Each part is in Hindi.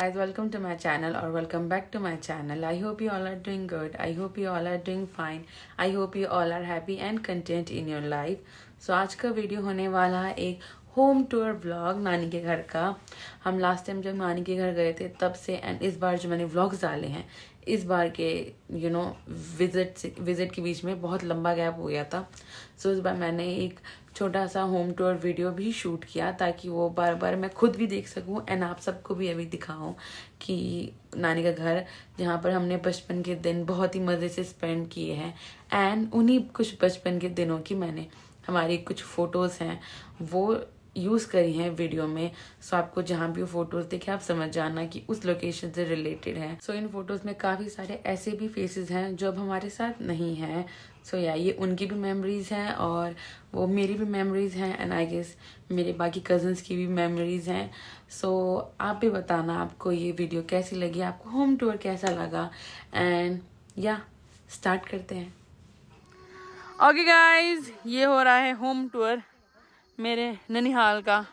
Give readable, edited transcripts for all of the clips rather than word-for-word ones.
guys, welcome to my channel or welcome back to my channel. I hope you all are doing good. I hope you all are doing fine. I hope you all are happy and content in your life. So आज का वीडियो होने वाला है एक होम टूर व्लॉग नानी के घर का। हम लास्ट टाइम जब नानी के घर गए थे तब से एंड इस बार जो मैंने व्लॉग्स डाले हैं इस बार के विजिट के बीच में बहुत लंबा गैप हो गया था। सो इस बार मैंने एक छोटा सा होम टूर वीडियो भी शूट किया ताकि वो बार बार मैं खुद भी देख सकूं एंड आप सबको भी अभी दिखाऊं कि नानी का घर जहाँ पर हमने बचपन के दिन बहुत ही मज़े से स्पेंड किए हैं एंड उन्हीं कुछ बचपन के दिनों की मैंने हमारी कुछ फ़ोटोज़ हैं वो यूज़ करी हैं वीडियो में। सो आपको जहाँ भी वो फोटोज़ देखे आप समझ जाना कि उस लोकेशन से रिलेटेड है। सो इन फोटोज़ में काफ़ी सारे ऐसे भी फेसेस हैं जो अब हमारे साथ नहीं हैं। सो ये उनकी भी मेमोरीज़ हैं और वो मेरी भी मेमोरीज़ हैं एंड आई गेस मेरे बाकी कज़न्स की भी मेमोरीज़ हैं। सो आप भी बताना आपको ये वीडियो कैसी लगी, आपको होम टूर कैसा लगा एंड स्टार्ट करते हैं। ओके गाइज, ये हो रहा है होम टूर मेरे ननिहाल का,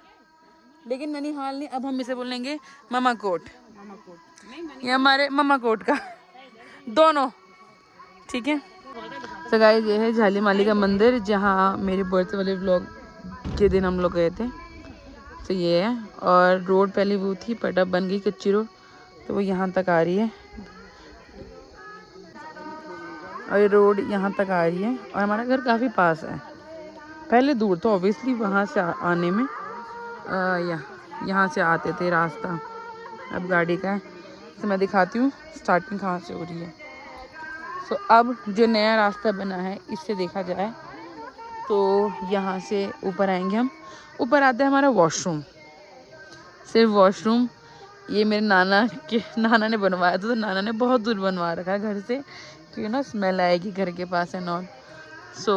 लेकिन ननिहाल नहीं, अब हम इसे बोलेंगे मामा कोट। ये हमारे मामा कोट का दोनों, ठीक है। तो गाइस ये है झाली माली का मंदिर जहाँ मेरे बर्थडे वाले व्लॉग के दिन हम लोग गए थे। तो ये है, और रोड पहले वो थी बट अब बन गई कच्ची रोड, तो वो यहाँ तक आ रही है और ये रोड यहाँ तक आ रही है और हमारा घर काफ़ी पास है। पहले दूर तो ऑब्वियसली वहाँ से आने में यहाँ से आते थे रास्ता, अब गाड़ी का है। तो मैं दिखाती हूँ स्टार्टिंग कहाँ से हो रही है। सो अब जो नया रास्ता बना है इससे देखा जाए तो यहाँ से ऊपर आएंगे हम। ऊपर आते हैं हमारा वॉशरूम, सिर्फ वॉशरूम। ये मेरे नाना ने बनवाया था, तो नाना ने बहुत दूर बनवा रखा है घर से क्योंकि ना स्मेल आएगी घर के पास है नॉट। सो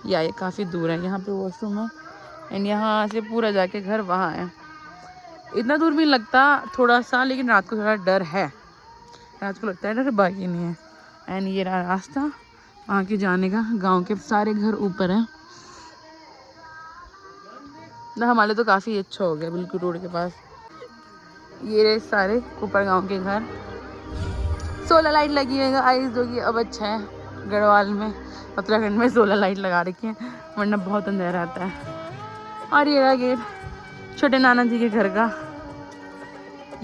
ये काफ़ी दूर है, यहाँ पे वॉशरूम है एंड यहाँ से पूरा जाके घर वहाँ है। इतना दूर भी लगता थोड़ा सा, लेकिन रात को थोड़ा डर है, रात को लगता है डर, बाकी नहीं है। एंड ये रहा रास्ता वहाँ के जाने का। गांव के सारे घर ऊपर हैं ना, हमारे तो काफ़ी अच्छा हो गया बिल्कुल रोड के पास। ये रहे सारे ऊपर गांव के घर। सोलर लाइट लगी हुई है आइस, जो कि अब अच्छा है। गढ़वाल में उत्तराखंड में सोलर लाइट लगा रखी है, वरना बहुत अंधेरा रहता है। और ये रहा गेट छोटे नाना जी के घर का,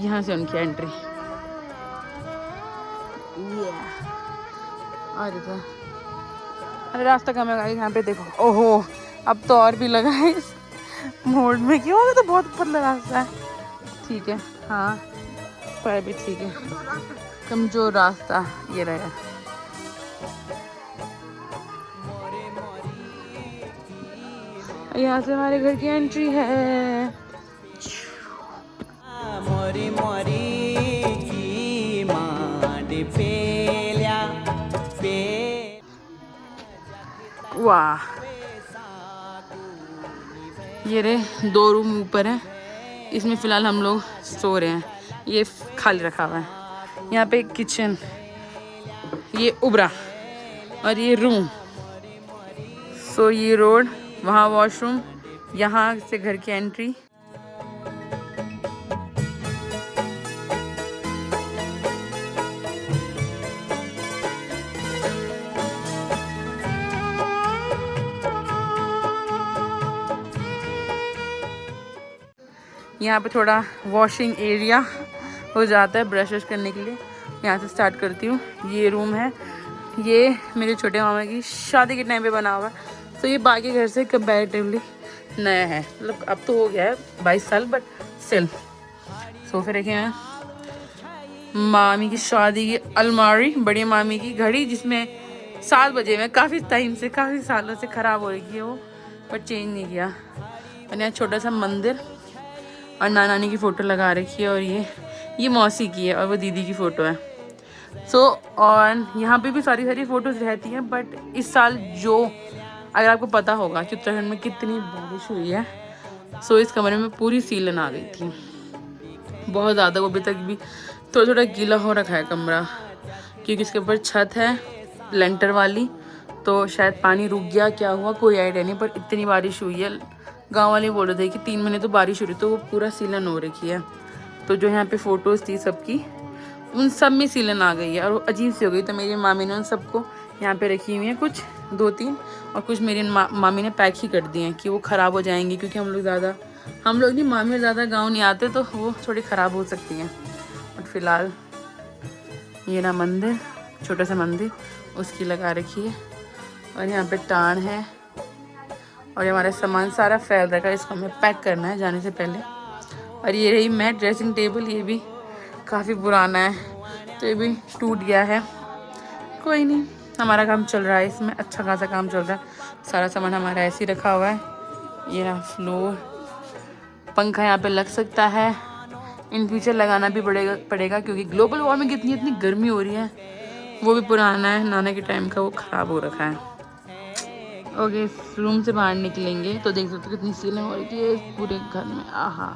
यहाँ से उनकी एंट्री। और इधर अरे रास्ता कम है यहाँ पे देखो। ओहो, अब तो और भी लगा है इस मोड़ में, क्यों होगा तो बहुत पतला रास्ता है। ठीक है, हाँ पर भी ठीक है, कमजोर रास्ता ये रहा। यहाँ से हमारे घर की एंट्री है। मोरी मोरी की मांडी पेलिया पे। वाह, ये रहे 2 रूम ऊपर है, इसमें फ़िलहाल हम लोग सो रहे हैं, ये खाली रखा हुआ है। यहाँ पे किचन, ये उबरा और ये रूम। सो ये रोड, वहाँ वॉशरूम, यहाँ से घर की एंट्री। यहाँ पे थोड़ा वॉशिंग एरिया हो जाता है ब्रश करने के लिए। यहाँ से स्टार्ट करती हूँ। ये रूम है, ये मेरे छोटे मामा की शादी के टाइम पे बना हुआ है। तो ये बाकी घर से कंपैरेटिवली नया है, मतलब अब तो हो गया है 22 साल, बट स्टिल। सोफे रखे हैं, मामी की शादी की अलमारी, बड़ी मामी की घड़ी जिसमें 7 बजे में काफ़ी टाइम से, काफ़ी सालों से ख़राब हो रही है वो, बट चेंज नहीं किया। और यहाँ छोटा सा मंदिर और नानी की फ़ोटो लगा रखी है, और ये मौसी की है और वो दीदी की फ़ोटो है। सो और यहाँ पे भी सारी फ़ोटोज़ रहती हैं, बट इस साल जो, अगर आपको पता होगा कि उत्तराखंड में कितनी बारिश हुई है, सो इस कमरे में पूरी सीलन आ गई थी बहुत ज़्यादा। वो अभी तक भी थोड़ा गीला हो रखा है कमरा, क्योंकि इसके ऊपर छत है लेंटर वाली, तो शायद पानी रुक गया, क्या हुआ कोई आइडिया नहीं, पर इतनी बारिश हुई है। गांव वाले बोल रहे थे कि 3 महीने तो बारिश हो रही, तो वो पूरा सीलन हो रखी है। तो जो यहाँ पे फ़ोटोज़ थी सबकी, उन सब में सीलन आ गई है और वो अजीब सी हो गई। तो मेरी मामी ने उन सबको यहाँ पे रखी हुई हैं, कुछ 2-3, और कुछ मेरी मामी ने पैक ही कर दिए हैं कि वो ख़राब हो जाएंगी, क्योंकि हम लोग नहीं, मामी ज़्यादा गाँव नहीं आते, तो वो थोड़ी ख़राब हो सकती हैं। बट फ़िलहाल ये ना मंदिर, छोटा सा मंदिर, उसकी लगा रखी है। और यहाँ पे टाण है और ये हमारा सामान सारा फैल रखा है, इसको हमें पैक करना है जाने से पहले। और ये रही मैट, ड्रेसिंग टेबल, ये भी काफ़ी पुराना है, तो ये भी टूट गया है। कोई नहीं, हमारा काम चल रहा है, इसमें अच्छा खासा काम चल रहा है। सारा सामान हमारा ऐसे ही रखा हुआ है। ये रहा फ्लोर, पंखा यहाँ पे लग सकता है, इन फ्यूचर लगाना भी पड़ेगा क्योंकि ग्लोबल वार्मिंग इतनी गर्मी हो रही है। वो भी पुराना है, नाना के टाइम का, वो ख़राब हो रखा है। ओके, इस रूम से बाहर निकलेंगे तो देख सकते हो कितनी सीलिंग हो रही है पूरे घर में। आहा,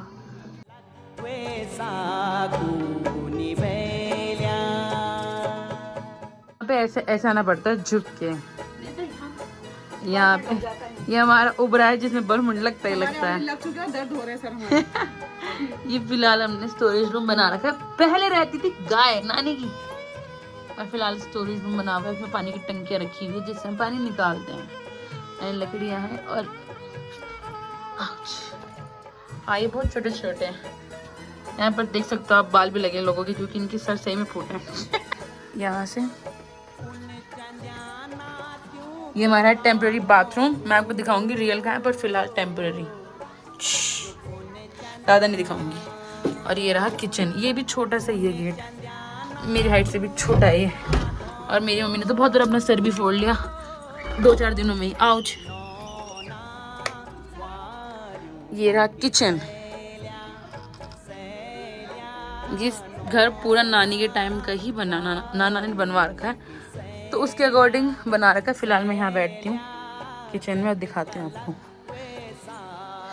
पे ऐसे आना पड़ता है झुक के। यहाँ पे ये हमारा उबरा है जिसमें बर्फ लगता है दर्द हो रहा है सर हमारा। ये फिलहाल हमने स्टोरेज रूम बना रखा है। पहले रहती थी गाय नानी की, और फिलहाल स्टोरेज रूम बना हुआ है। इसमें पानी की टंकियाँ रखी हुई है जिससे हम पानी निकालते हैं। लकड़ियाँ हैं और ये बहुत छोटे छोटे हैं। यहाँ पर देख सकते हो आप, बाल भी लगे लोगों के, क्योंकि इनकी सर सही में फूटे हैं। यहाँ से ये हमारा टेम्पररी बाथरूम, मैं आपको दिखाऊंगी रियल का है, पर फिलहाल टेम्पररी, ज़्यादा नहीं दिखाऊंगी। और ये रहा किचन, ये भी छोटा सा ही है, गेट मेरी हाइट से भी छोटा है ये। और मेरी मम्मी ने तो बहुत बार अपना सर भी फोड़ लिया 2-4 दिनों में ही। आउच। ये रहा किचन। ये घर पूरा नानी के टाइम का ही नाना ने बनवा रखा है, तो उसके अकॉर्डिंग बना रखा है। फिलहाल मैं यहाँ बैठती हूँ किचन में और दिखाती हूँ आपको।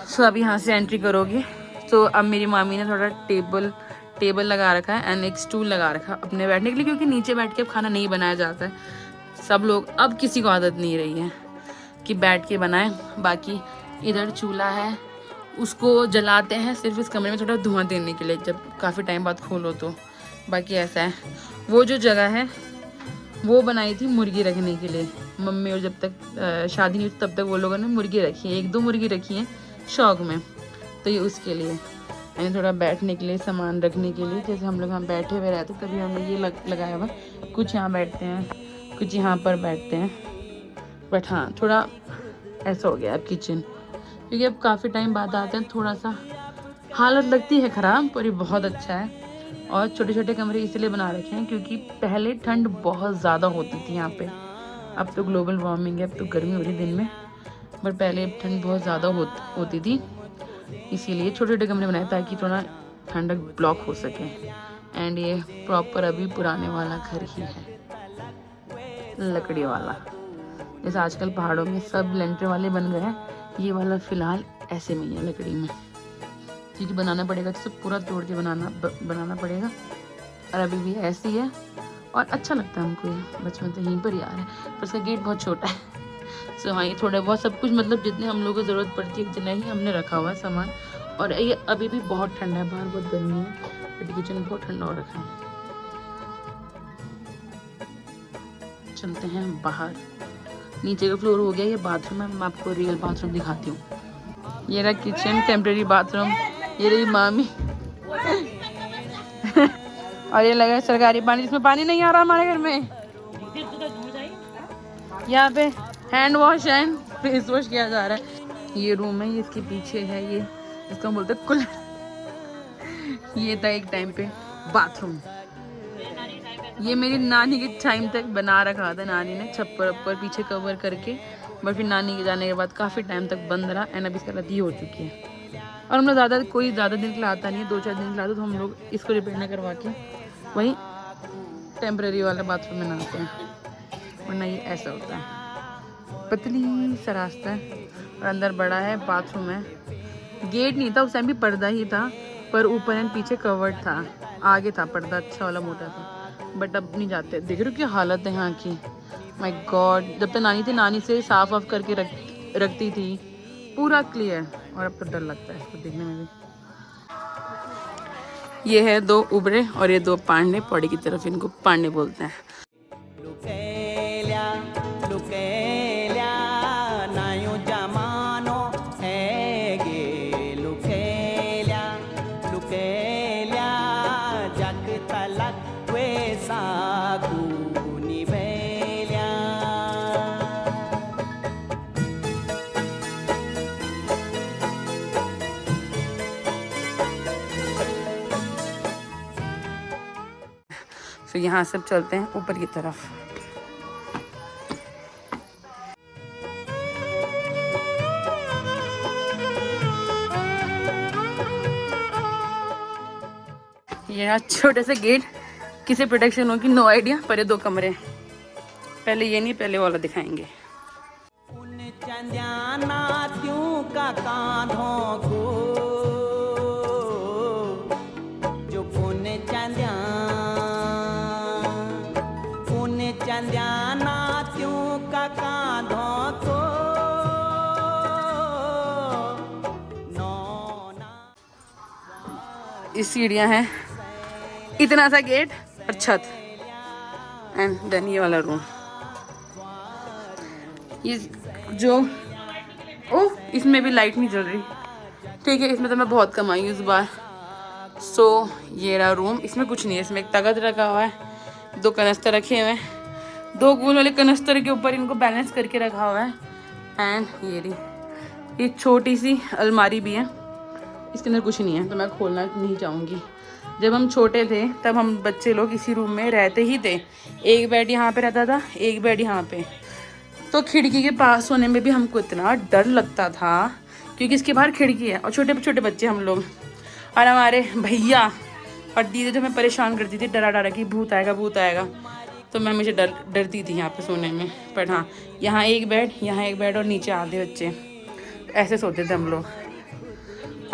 सो अब यहाँ से एंट्री करोगे तो अब मेरी मामी ने थोड़ा टेबल लगा रखा है एंड एक स्टूल लगा रखा है अपने बैठने के लिए, क्योंकि नीचे बैठ के अब खाना नहीं बनाया जाता है। सब लोग, अब किसी को आदत नहीं रही है कि बैठ के बनाएं। बाकी इधर चूल्हा है, उसको जलाते हैं सिर्फ इस कमरे में थोड़ा धुआं देने के लिए, जब काफ़ी टाइम बाद खोलो तो। बाकी ऐसा है। वो जो जगह है वो बनाई थी मुर्गी रखने के लिए मम्मी, और जब तक शादी नहीं हुई तब तक वो लोगों ने मुर्गी रखी है, 1-2 मुर्गी रखी हैं शौक में, तो ये उसके लिए। यानी थोड़ा बैठने के लिए, सामान रखने के लिए, जैसे हम लोग यहाँ बैठे हुए रहते तभी हमने ये लगाया हुआ। कुछ यहाँ बैठते हैं, कुछ यहाँ पर बैठते हैं। बट हाँ, थोड़ा ऐसा हो गया अब किचन, क्योंकि अब काफ़ी टाइम बाद आते हैं, थोड़ा सा हालत लगती है ख़राब, पर ये बहुत अच्छा है। और छोटे छोटे कमरे इसलिए बना रखे हैं क्योंकि पहले ठंड बहुत ज़्यादा होती थी यहाँ पे। अब तो ग्लोबल वार्मिंग है, अब तो गर्मी हो रही दिन में, बट पहले ठंड बहुत ज़्यादा होती थी, इसीलिए छोटे छोटे कमरे बनाए ताकि थोड़ा ठंडक ब्लॉक हो सके। एंड ये प्रॉपर अभी पुराने वाला घर ही है, लकड़ी वाला। जैसे आजकल पहाड़ों में सब लेंटर वाले बन गए हैं, ये वाला फ़िलहाल ऐसे में है, लकड़ी में, क्योंकि बनाना पड़ेगा तो पूरा तोड़ के बनाना पड़ेगा। और अभी भी ऐसी है और अच्छा लगता है हमको, ये बचपन से यहीं पर ही आ रहा है, पर इसका गेट बहुत छोटा है। सो हाँ, ये थोड़ा बहुत सब कुछ, मतलब जितने हम लोगों को ज़रूरत पड़ती है उतना ही हमने रखा हुआ है सामान। और ये अभी भी बहुत ठंडा है, बाहर बहुत गर्मी है, बट किचन बहुत ठंडा हो रखा है। चलते हैं बाहर। नीचे का फ्लोर हो गया, ये बाथरूम है, मैं आपको रियल बाथरूम दिखाती हूँ। ये रहा किचन, टेम्परेरी बाथरूम। ये रही मामी और ये लगा सरकारी पानी, जिसमें पानी नहीं आ रहा हमारे घर में। यहाँ पे hand wash and face wash किया जा रहा है। ये रूम है, ये इसके पीछे है, ये इसको बोलते हैं कूलर। ये था एक टाइम पे बाथरूम। ये मेरी नानी के टाइम तक बना रखा था नानी ने, छप्पर पर पीछे कवर करके, बट फिर नानी के जाने के बाद काफ़ी टाइम तक बंद रहा एंड अब इसकी हालत ये हो चुकी है। और हम लोग कोई ज़्यादा दिन के लिए आता नहीं है, 2-4 दिन के लिए आता, तो हम लोग इसको रिपेयर ना करवा के वहीं टेम्परेरी वाला बाथरूम में नहाते हैं, वरना ये ऐसा होता है। पतली सा रास्ता है और अंदर बड़ा है बाथरूम है। गेट नहीं था उस टाइम भी, पर्दा ही था, पर ऊपर एंड पीछे कवर्ड था, आगे था पर्दा अच्छा वाला मोटा था, बट अब नहीं जाते। देख रहे हो क्या हालत है यहाँ की, माय गॉड। जब तक नानी थी, नानी से साफ वाफ करके रखती थी, पूरा क्लियर, और अब तो डर लगता है इसको देखने में भी। ये है 2 उबरे और ये 2 पांडे, पौड़ी की तरफ इनको पांडे बोलते हैं। तो यहाँ सब चलते हैं ऊपर की तरफ। ये छोटे से गेट, किसे प्रोटेक्शन होगी नो आइडिया, पर ये 2 कमरे। पहले ये नहीं, पहले वाला दिखाएंगे। इस सीढ़ियाँ हैं, इतना सा गेट और छत, एंड देन ये वाला रूम। ये जो इसमें भी लाइट नहीं जल रही, ठीक है, इसमें तो मैं बहुत कम आई हूँ इस बार। सो ये रहा रूम, इसमें कुछ नहीं है, इसमें एक तख्त रखा हुआ है, 2 कनस्तर रखे हुए हैं, 2 गोल वाले कनस्तर के ऊपर इनको बैलेंस करके रखा हुआ है। एंड ये छोटी सी अलमारी भी है, इसके अंदर कुछ नहीं है तो मैं खोलना नहीं चाहूँगी। जब हम छोटे थे तब हम बच्चे लोग इसी रूम में रहते ही थे, एक बेड यहाँ पे रहता था, एक बेड यहाँ पे, तो खिड़की के पास सोने में भी हमको इतना डर लगता था क्योंकि इसके बाहर खिड़की है और छोटे छोटे बच्चे हम लोग, और हमारे भैया और दीदी जो हमें परेशान करती थी डरा डरा कि भूत आएगा भूत आएगा, तो मैं मुझे डरती थी यहाँ पे सोने में। पर हाँ, यहाँ एक बेड, यहाँ एक बेड और नीचे आधे बच्चे, ऐसे सोते थे हम लोग।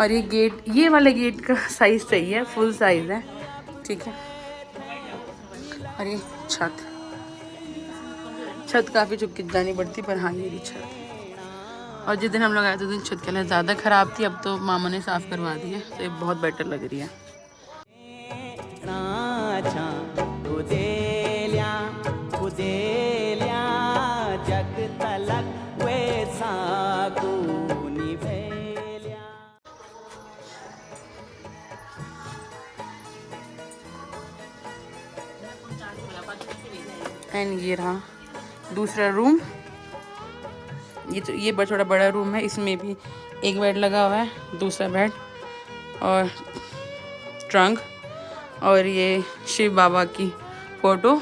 और ये गेट, ये वाले गेट का साइज़ सही है, फुल साइज़ है, ठीक है। और ये छत काफ़ी चुप की जानी पड़ती, पर हाँ ये छत। और जिस दिन हम लोग आए थे उस दिन छत के लिए ज़्यादा ख़राब थी, अब तो मामा ने साफ़ करवा दी है, तो ये बहुत बेटर लग रही है। एंड ये रहा दूसरा रूम, ये थोड़ा बड़ा रूम है, इसमें भी एक बेड लगा हुआ है, दूसरा बेड और ट्रंक, और ये शिव बाबा की फ़ोटो,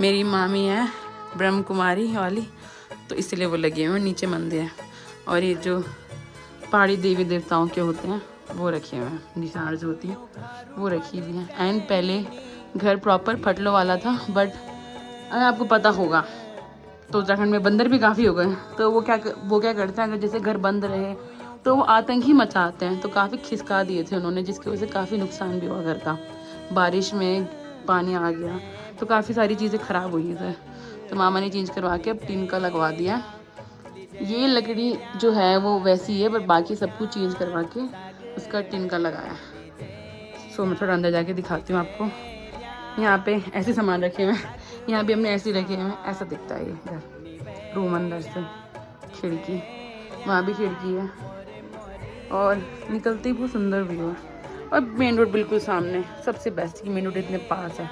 मेरी मामी है ब्रह्म कुमारी वाली, तो इसलिए वो लगे हुए हैं। नीचे मंदिर है और ये जो पहाड़ी देवी देवताओं के होते हैं वो रखे हुए हैं, निशान जो होती है वो रखी हुई है। एंड पहले घर प्रॉपर फटलो वाला था, बट अगर आपको पता होगा तो उत्तराखंड में बंदर भी काफ़ी हो गए, तो वो क्या करते हैं, अगर जैसे घर बंद रहे तो वो आतंक ही मचाते हैं, तो काफ़ी खिसका दिए थे उन्होंने, जिसकी वजह से काफ़ी नुकसान भी हुआ घर का। बारिश में पानी आ गया तो काफ़ी सारी चीज़ें ख़राब हुई थी, तो मामा ने चेंज करवा के अब टीन का लगवा दिया। ये लकड़ी जो है वो वैसी है, पर बाकी सब कुछ चेंज करवा के उसका टीन का लगाया। सो मैं थोड़ा अंदर जाके दिखाती हूँ आपको। यहाँ पे ऐसे सामान रखे हुए हैं, यहाँ भी हमने ऐसे रखे हुए हैं, ऐसा दिखता है ये घर रूम अंदर से। खिड़की, वहाँ भी खिड़की है और निकलती बहुत सुंदर व्यू है, और मेन रोड बिल्कुल सामने, सबसे बेस्ट कि मेन रोड इतने पास है।